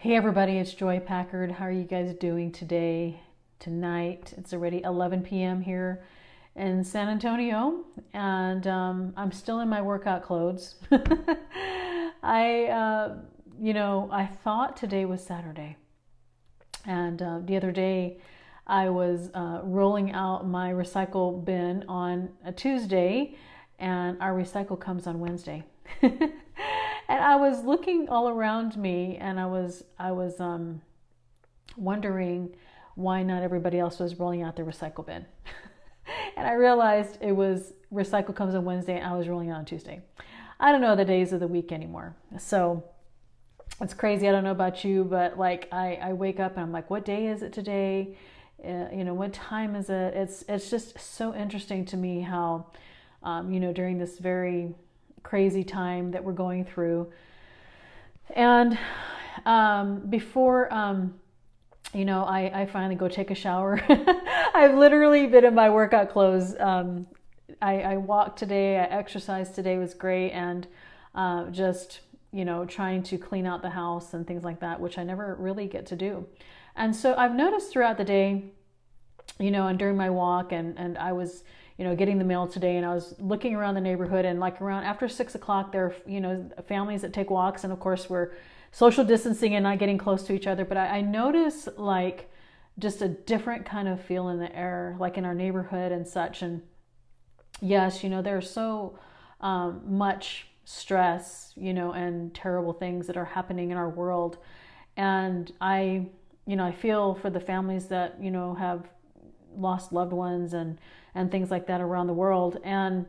Hey everybody, it's Joy Packard. How are you guys doing today? Tonight, it's already 11 p.m. here in San Antonio, and I'm still in my workout clothes. I thought today was Saturday, and the other day I was rolling out my recycle bin on a Tuesday, and our recycle comes on Wednesday. And I was looking all around me, and I was wondering why not everybody else was rolling out their recycle bin. And I realized it was recycle comes on Wednesday, and I was rolling out on Tuesday. I don't know the days of the week anymore. So it's crazy. I don't know about you, but like I wake up and I'm like, what day is it today? What time is it? It's just so interesting to me how, during this very crazy time that we're going through. And before I finally go take a shower, I've literally been in my workout clothes. I walked today, I exercised today, was great, and just trying to clean out the house and things like that, which I never really get to do. And so I've noticed throughout the day, and during my walk, and I was getting the mail today, and I was looking around the neighborhood, and like around after 6 o'clock, there are, families that take walks, and of course we're social distancing and not getting close to each other. But I notice like just a different kind of feel in the air, like in our neighborhood and such. And yes, there's so much stress, and terrible things that are happening in our world. And I feel for the families that, have lost loved ones and things like that around the world. And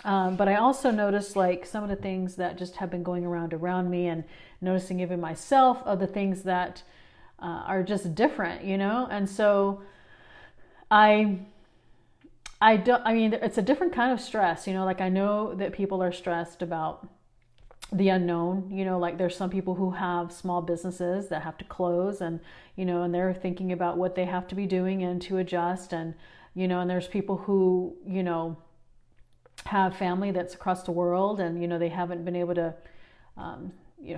but I also noticed like some of the things that just have been going around me, and noticing even myself of the things that are just different, And so it's a different kind of stress, like I know that people are stressed about the unknown, like there's some people who have small businesses that have to close, and and they're thinking about what they have to be doing and to adjust. And and there's people who have family that's across the world, and they haven't been able to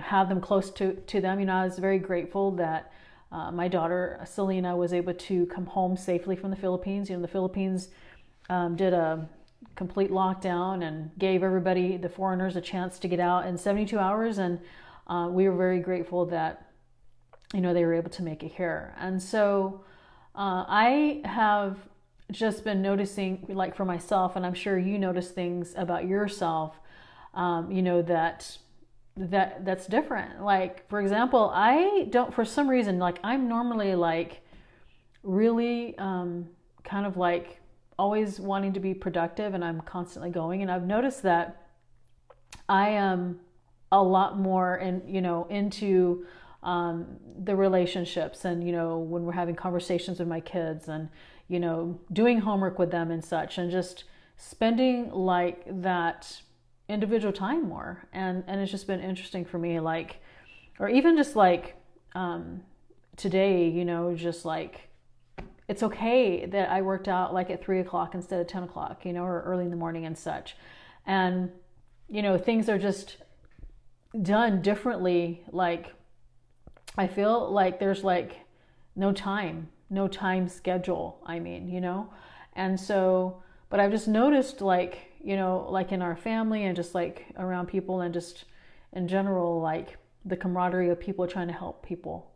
have them close to them. I was very grateful that my daughter Selena was able to come home safely from the Philippines. The Philippines did a complete lockdown and gave everybody, the foreigners, a chance to get out in 72 hours, and we were very grateful that they were able to make it here. And so I have just been noticing, like for myself, and I'm sure you notice things about yourself, that's different. Like for example, I don't, for some reason, like I'm normally like really kind of like always wanting to be productive, and I'm constantly going. And I've noticed that I am a lot more into the relationships, and when we're having conversations with my kids, and doing homework with them and such, and just spending like that individual time more. And it's just been interesting for me, like, or even just like today, just like it's okay that I worked out like at 3 o'clock instead of 10 o'clock, or early in the morning and such. And things are just done differently. Like I feel like there's like no time schedule, and so, but I've just noticed like like in our family, and just like around people, and just in general, like the camaraderie of people trying to help people,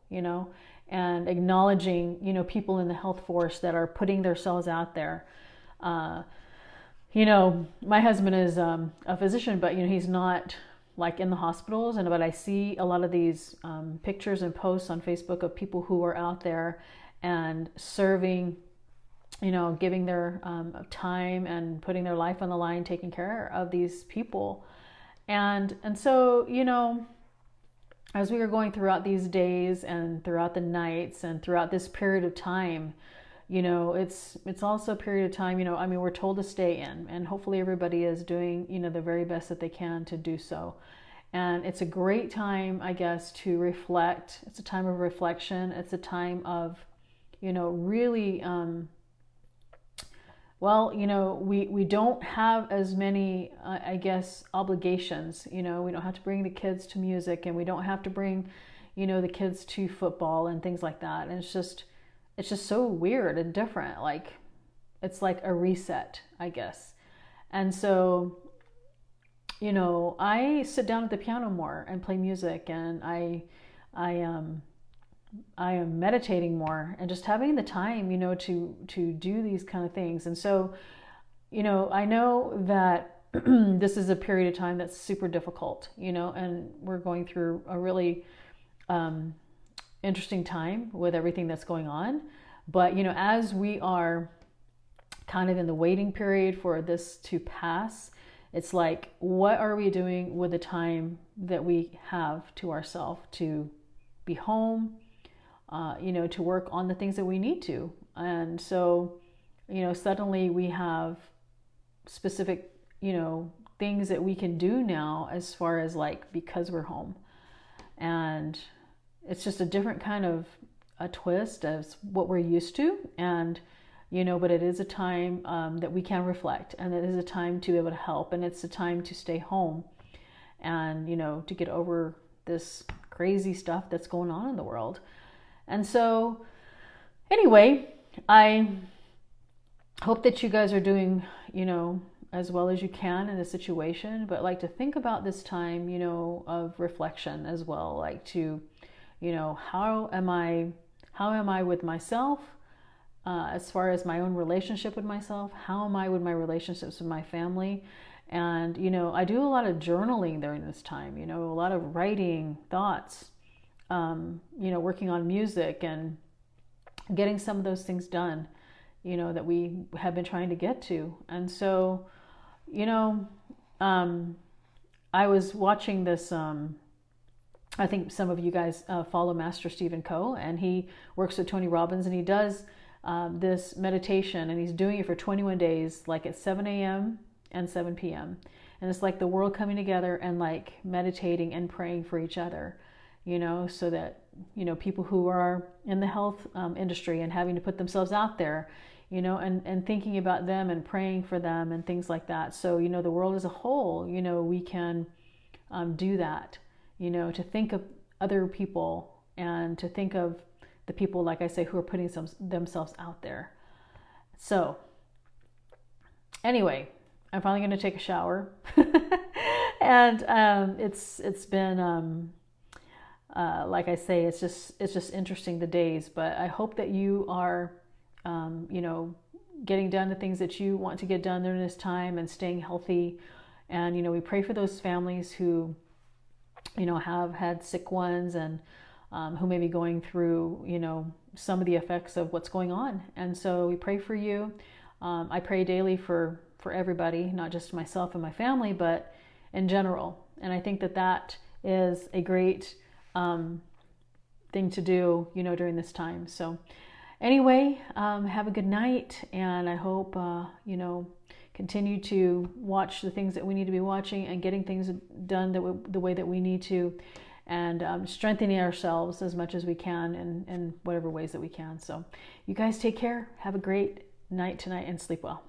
and acknowledging people in the health force that are putting themselves out there. My husband is a physician, but he's not like in the hospitals, but I see a lot of these pictures and posts on Facebook of people who are out there and serving, giving their time and putting their life on the line, taking care of these people. And so, as we were going throughout these days and throughout the nights and throughout this period of time, it's also a period of time, we're told to stay in, and hopefully everybody is doing, the very best that they can to do so. And it's a great time, I guess, to reflect. It's a time of reflection. It's a time of, really, we don't have as many, I guess, obligations. We don't have to bring the kids to music, and we don't have to bring, the kids to football and things like that. And it's just so weird and different. Like, it's like a reset, I guess. And so, I sit down at the piano more and play music, and I am meditating more and just having the time, to do these kind of things. And so, I know that this is a period of time that's super difficult, and we're going through a really interesting time with everything that's going on. But, as we are kind of in the waiting period for this to pass, it's like, what are we doing with the time that we have to ourselves to be home, to work on the things that we need to? And so, suddenly we have specific, things that we can do now as far as like, because we're home. And it's just a different kind of a twist as what we're used to. And, but it is a time that we can reflect, and it is a time to be able to help, and it's a time to stay home and, to get over this crazy stuff that's going on in the world. And so anyway, I hope that you guys are doing, as well as you can in the situation, but like to think about this time, of reflection as well, like to, how am I with myself, as far as my own relationship with myself? How am I with my relationships with my family? And, I do a lot of journaling during this time, a lot of writing thoughts, working on music and getting some of those things done, that we have been trying to get to. And so, I was watching this, I think some of you guys follow Master Stephen Coe, and he works with Tony Robbins, and he does this meditation, and he's doing it for 21 days, like at 7 a.m. and 7 p.m. And it's like the world coming together and like meditating and praying for each other, so that, people who are in the health industry and having to put themselves out there, and thinking about them and praying for them and things like that. So, the world as a whole, we can do that, to think of other people and to think of the people, like I say, who are putting themselves out there. So anyway, I'm finally going to take a shower. And it's been, like I say, it's just interesting, the days. But I hope that you are, getting done the things that you want to get done during this time and staying healthy. And, we pray for those families who, have had sick ones and who may be going through, some of the effects of what's going on. And so we pray for you. I pray daily for everybody, not just myself and my family, but in general. And I think that is a great thing to do, during this time. So anyway, have a good night, and I hope, continue to watch the things that we need to be watching and getting things done the way that we need to, and strengthening ourselves as much as we can in whatever ways that we can. So you guys take care. Have a great night tonight and sleep well.